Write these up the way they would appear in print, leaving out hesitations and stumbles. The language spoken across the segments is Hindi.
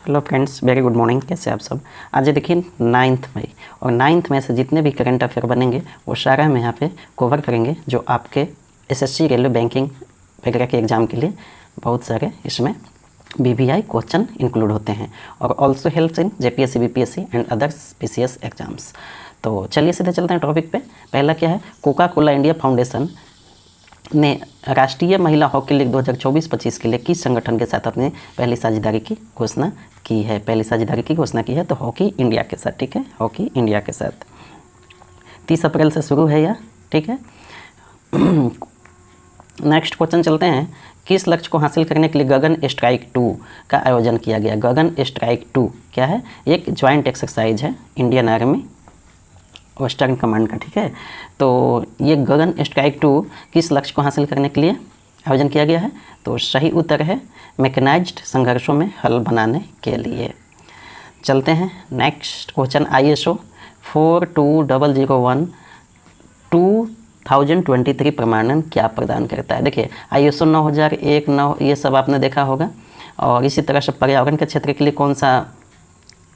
Hello friends, very good morning. कैसे आप सब? आज देखिए 9 मई, और 9 मई से जितने भी करंट अफेयर बनेंगे वो सारा हम यहाँ पे कवर करेंगे, जो आपके एसएससी, रेलवे, बैंकिंग वगैरह के एग्ज़ाम के लिए बहुत सारे इसमें बीबीआई क्वेश्चन इंक्लूड होते हैं और also helps in JPSC, BPSC and others PCS exams. तो चलिए सीधे चलते हैं टॉपिक पे। पहला क्या है, कोका कोला इंडिया फाउंडेशन ने राष्ट्रीय महिला हॉकी लीग 2024-25 के लिए किस संगठन के साथ अपनी पहली साझेदारी की घोषणा की है? पहली साझेदारी की घोषणा की है तो हॉकी इंडिया के साथ, ठीक है, हॉकी इंडिया के साथ 30 अप्रैल से शुरू है यह, ठीक है। नेक्स्ट क्वेश्चन चलते हैं, किस लक्ष्य को हासिल करने के लिए गगन स्ट्राइक 2 का आयोजन किया गया? गगन स्ट्राइक 2 क्या है? एक ज्वाइंट एक्सरसाइज है इंडियन आर्मी वेस्टर्न कमांड का, ठीक है। तो ये गगन स्ट्राइक 2 किस लक्ष्य को हासिल करने के लिए आयोजन किया गया है? तो सही उत्तर है मैकेनाइज्ड संघर्षों में हल बनाने के लिए। चलते हैं नेक्स्ट क्वेश्चन, ISO 42001 2023 प्रमाणन क्या प्रदान करता है? देखिए ISO 9001, 9 ये सब आपने देखा होगा, और इसी तरह से पर्यावरण के क्षेत्र के लिए कौन सा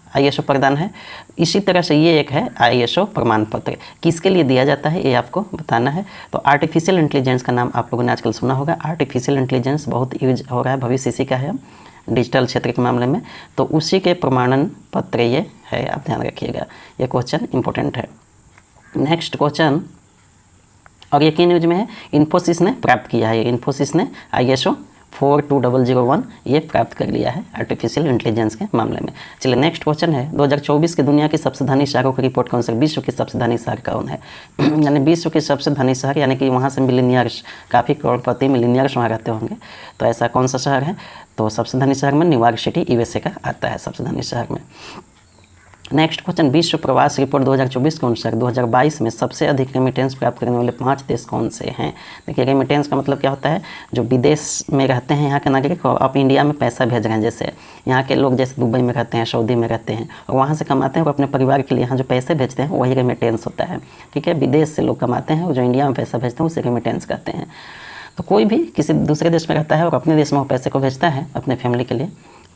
ISO प्रदान है, इसी तरह से ये एक है ISO प्रमाण पत्र। किसके लिए दिया जाता है ये आपको बताना है। तो आर्टिफिशियल इंटेलिजेंस का नाम आप लोगों ने आजकल सुना होगा। आर्टिफिशियल इंटेलिजेंस बहुत यूज हो रहा है, भविष्य इसी का है डिजिटल क्षेत्र के मामले में, तो उसी के प्रमाणन पत्र ये है, आप ध्यान रखिएगा, ये क्वेश्चन इंपॉर्टेंट है। नेक्स्ट क्वेश्चन, और ये की न्यूज में है, इन्फोसिस ने प्राप्त किया है, इन्फोसिस ने ISO 42001 ये प्राप्त कर लिया है आर्टिफिशियल इंटेलिजेंस के मामले में। चलिए नेक्स्ट क्वेश्चन है, 2024 की दुनिया के सबसे धनी शहरों की रिपोर्ट कौन सा? विश्व के सबसे धनी शहर कौन है? यानी विश्व के सबसे धनी शहर, यानी कि वहाँ से मिलीनियर्स, काफ़ी करोड़पति मिलीनियर्स वहाँ रहते होंगे, तो ऐसा कौन सा शहर है? तो सबसे धनी शहर में न्यूयॉर्क सिटी USA का आता है सबसे धनी शहर में। नेक्स्ट क्वेश्चन, विश्व प्रवास रिपोर्ट 2024 के अनुसार 2022 में सबसे अधिक रेमिटेंस प्राप्त करने वाले 5 देश कौन से हैं? देखिए रेमिटेंस का मतलब क्या होता है, जो विदेश में रहते हैं यहाँ के नागरिक और आप इंडिया में पैसा भेज रहे हैं, जैसे यहाँ के लोग जैसे दुबई में रहते हैं, सऊदी में रहते हैं और वहाँ से कमाते हैं और अपने परिवार के लिए यहाँ जो पैसे भेजते हैं वही रेमिटेंस होता है, ठीक है। विदेश से लोग कमाते हैं और जो इंडिया में पैसा भेजते हैं उसे रेमिटेंस कहते हैं। तो कोई भी किसी दूसरे देश में रहता है और अपने देश में वो पैसे को भेजता है अपने फैमिली के लिए,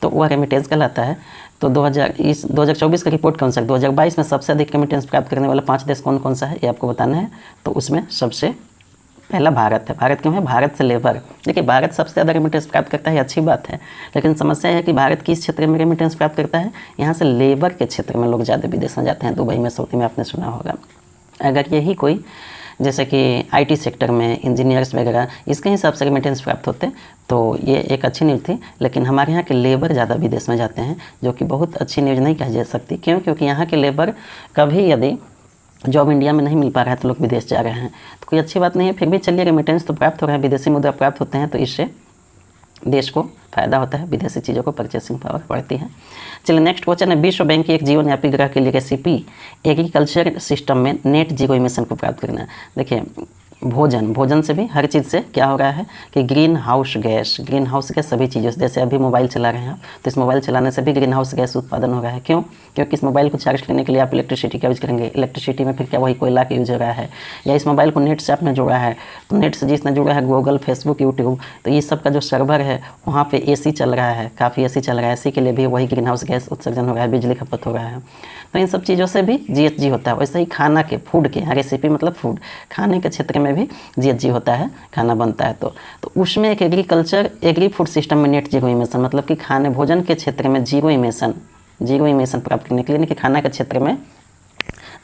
तो वह रेमिटेंस कहलाता है। तो 2024 का रिपोर्ट कौन सा? 2022 में सबसे अधिक रेमिटेंस प्राप्त करने वाला 5 देश कौन कौन सा है ये आपको बताना है। तो उसमें सबसे पहला भारत है। भारत क्यों है? भारत से लेबर, देखिए भारत सबसे ज़्यादा रेमिटेंस प्राप्त करता है, अच्छी बात है, लेकिन समस्या है कि भारत किस क्षेत्र में रेमिटेंस प्राप्त करता है? यहाँ से लेबर के क्षेत्र में लोग ज़्यादा विदेश में जाते हैं, दुबई में, सऊदी में, आपने सुना होगा। अगर यही कोई जैसे कि IT सेक्टर में इंजीनियर्स वगैरह इसके हिसाब से रेमिटेंस प्राप्त होते तो ये एक अच्छी न्यूज़ थी, लेकिन हमारे यहाँ के लेबर ज़्यादा विदेश में जाते हैं, जो कि बहुत अच्छी न्यूज़ नहीं कही जा सकती। क्यों? क्योंकि यहाँ के लेबर कभी यदि जॉब इंडिया में नहीं मिल पा रहा है तो लोग विदेश जा रहे हैं, तो कोई अच्छी बात नहीं है। फिर भी चलिए, रेमिटेंस तो प्राप्त हो रहा है, विदेशी मुद्रा प्राप्त होते हैं, तो इससे देश को फ़ायदा होता है, विदेशी चीज़ों को परचेसिंग पावर बढ़ती है। चलिए नेक्स्ट क्वेश्चन है, विश्व बैंक की एक जीवनयापी ग्रह के लिए रेसिपी एग्रीकल्चर सिस्टम में नेट जीरो इमिशन को प्राप्त करना है। देखिए भोजन से भी, हर चीज़ से क्या हो रहा है कि ग्रीन हाउस गैस सभी चीज़ों से, जैसे अभी मोबाइल चला रहे हैं आप, तो इस मोबाइल चलाने से भी ग्रीन हाउस गैस उत्पादन हो रहा है। क्यों? क्योंकि इस मोबाइल को चार्ज करने के लिए आप इलेक्ट्रिसिटी का यूज़ करेंगे, इलेक्ट्रिसिटी में फिर क्या वही कोयला का यूज हो रहा है, या इस मोबाइल को नेट से आपने जोड़ा है, तो नेट से जिसने जुड़ा है गूगल, फेसबुक, यूट्यूब, तो ये सब का जो सर्वर है वहाँ पर AC चल रहा है, काफ़ी AC चल रहा है, AC के लिए भी वही ग्रीन हाउस गैस उत्सर्जन हो रहा है, बिजली खपत हो रहा है। तो इन सब चीज़ों से भी GHG होता है। वैसे ही खाना के, फूड के, यहाँ रेसिपी मतलब फूड, खाने के क्षेत्र में भी GHG होता है, खाना बनता है तो उसमें एक एग्री फूड सिस्टम में नेट जीरो इमिशन, मतलब कि खाने भोजन के क्षेत्र में जीरो इमिशन प्राप्त करने के लिए, कि खाना के क्षेत्र में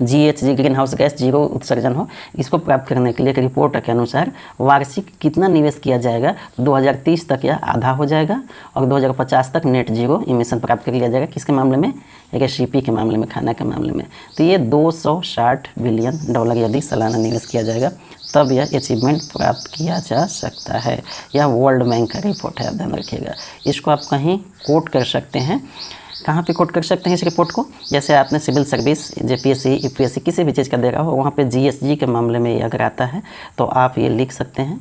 GHG green house gas zero उत्सर्जन हो, इसको प्राप्त करने के लिए एक रिपोर्ट के अनुसार वार्षिक कितना निवेश किया जाएगा? 2030 तक यह आधा हो जाएगा और 2050 तक नेट जीरो इमिशन प्राप्त कर लिया जाएगा। किसके मामले में? रेसिपी के मामले में, खाना के मामले में। तो ये $260 बिलियन यदि सालाना निवेश किया जाएगा तब यह अचीवमेंट प्राप्त किया जा सकता है। यह वर्ल्ड बैंक का रिपोर्ट है, आप ध्यान रखिएगा। इसको आप कहीं कोट कर सकते हैं, कहाँ पे कोट कर सकते हैं इस रिपोर्ट को? जैसे आपने सिविल सर्विस, JPSC, UPSC किसी भी चीज़ का दे रहा हो, वहाँ पे GSG के मामले में ये अगर आता है तो आप ये लिख सकते हैं,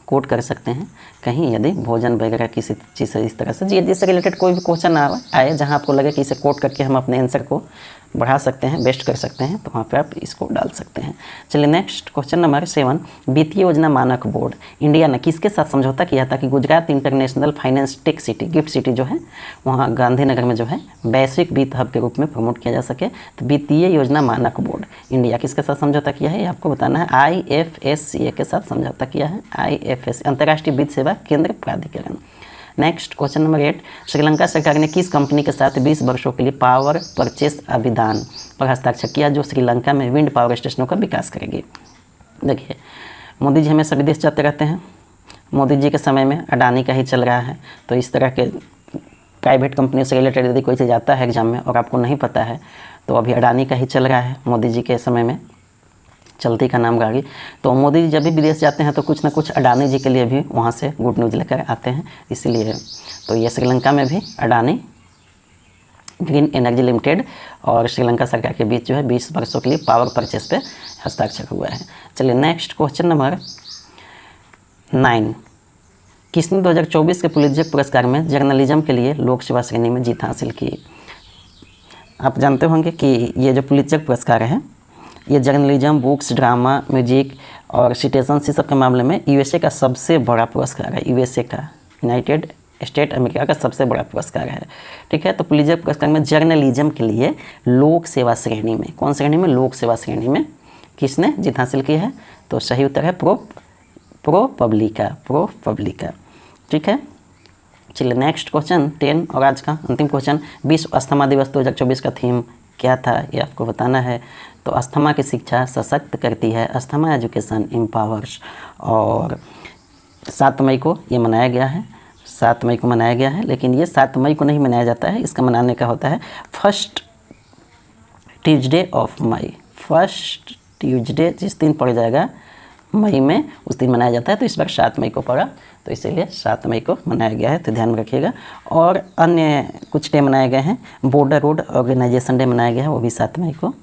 कोट कर सकते हैं कहीं, यदि भोजन वगैरह किसी चीज़ से इस तरह से GSG से रिलेटेड कोई भी क्वेश्चन आए जहाँ आपको लगे कि इसे कोट करके हम अपने आंसर को बढ़ा सकते हैं, बेस्ट कर सकते हैं, तो वहाँ पे आप इसको डाल सकते हैं। चलिए नेक्स्ट क्वेश्चन नंबर 7, वित्तीय योजना मानक बोर्ड इंडिया ने किसके साथ समझौता किया था कि Gujarat international finance tech city gift city जो है वहाँ गांधीनगर में जो है वैश्विक वित्त हब के रूप में प्रमोट किया जा सके। तो वित्तीय योजना मानक बोर्ड इंडिया किसके साथ समझौता किया है, ये आपको बताना है। IFSCA के साथ समझौता किया है, IFSCA अंतर्राष्ट्रीय वित्त सेवा केंद्र प्राधिकरण। नेक्स्ट क्वेश्चन नंबर 8, श्रीलंका सरकार ने किस कंपनी के साथ 20 वर्षों के लिए पावर परचेस अभियान पर हस्ताक्षर किया जो श्रीलंका में विंड पावर स्टेशनों का विकास करेगी। देखिए मोदी जी हमेशा विदेश जाते रहते हैं, मोदी जी के समय में अडानी का ही चल रहा है, तो इस तरह के प्राइवेट कंपनी से रिलेटेड यदि कोई चीज़ आता है एग्जाम में और आपको नहीं पता है तो अभी अडानी का ही चल रहा है, मोदी जी के समय में चलती का नाम गाड़ी। तो मोदी जी जब भी विदेश जाते हैं तो कुछ ना कुछ अडानी जी के लिए भी वहाँ से गुड न्यूज़ लेकर आते हैं, इसलिए तो ये श्रीलंका में भी अडानी ग्रीन एनर्जी लिमिटेड और श्रीलंका सरकार के बीच जो है 20 वर्षों के लिए पावर परचेस पे हस्ताक्षर हुआ है। चलिए नेक्स्ट क्वेश्चन नंबर 9, किसने 2024 के पुलित्जर पुरस्कार में जर्नलिज्म के लिए लोक सेवा श्रेणी में जीत हासिल की। आप जानते होंगे कि ये जो पुलित्जर पुरस्कार है ये जर्नलिज्म, बुक्स, ड्रामा, म्यूजिक और सिटीजनशिप के मामले में यूएसए का सबसे बड़ा पुरस्कार है। यूएसए का, यूनाइटेड स्टेट अमेरिका का सबसे बड़ा पुरस्कार है। ठीक है, तो पुलित्जर पुरस्कार में जर्नलिज्म के लिए लोक सेवा श्रेणी में, कौन श्रेणी में, लोक सेवा श्रेणी में किसने जीत हासिल की है, तो सही उत्तर है प्रो पब्लिका। ठीक है, चलिए नेक्स्ट क्वेश्चन 10 और आज का अंतिम क्वेश्चन, विश्व अस्थमा दिवस 2024 का थीम क्या था, ये आपको बताना है। तो अस्थमा की शिक्षा सशक्त करती है, अस्थमा एजुकेशन एम्पावर्स, और 7 मई को ये मनाया गया है, 7 मई को मनाया गया है, लेकिन ये 7 मई को नहीं मनाया जाता है, इसका मनाने का होता है first Tuesday of May, first Tuesday जिस दिन पड़ जाएगा मई में उस दिन मनाया जाता है। तो इस बार 7 मई को पड़ा, तो इसीलिए 7 मई को मनाया गया है, तो ध्यान में रखिएगा। और अन्य कुछ डे मनाए गए हैं, बॉर्डर रोड ऑर्गेनाइजेशन डे मनाया गया है, वो भी 7 मई को,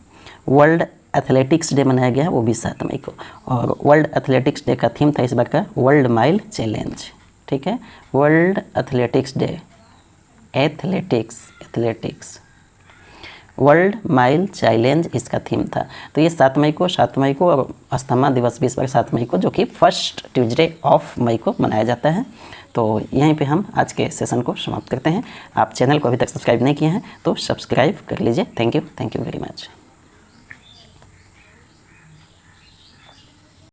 वर्ल्ड एथलेटिक्स डे मनाया गया है, वो भी 7 मई को, और वर्ल्ड एथलेटिक्स डे का थीम था इस बार का वर्ल्ड माइल चैलेंज। ठीक है, world athletics day, athletics world mile challenge इसका थीम था। तो ये 7 मई को और अस्थमा दिवस भी इस बार 7 मई को, जो कि फर्स्ट ट्यूसडे ऑफ मई को मनाया जाता है। तो यहीं पे हम आज के सेशन को समाप्त करते हैं। आप चैनल को अभी तक सब्सक्राइब नहीं किए हैं तो सब्सक्राइब कर लीजिए। Thank you very much.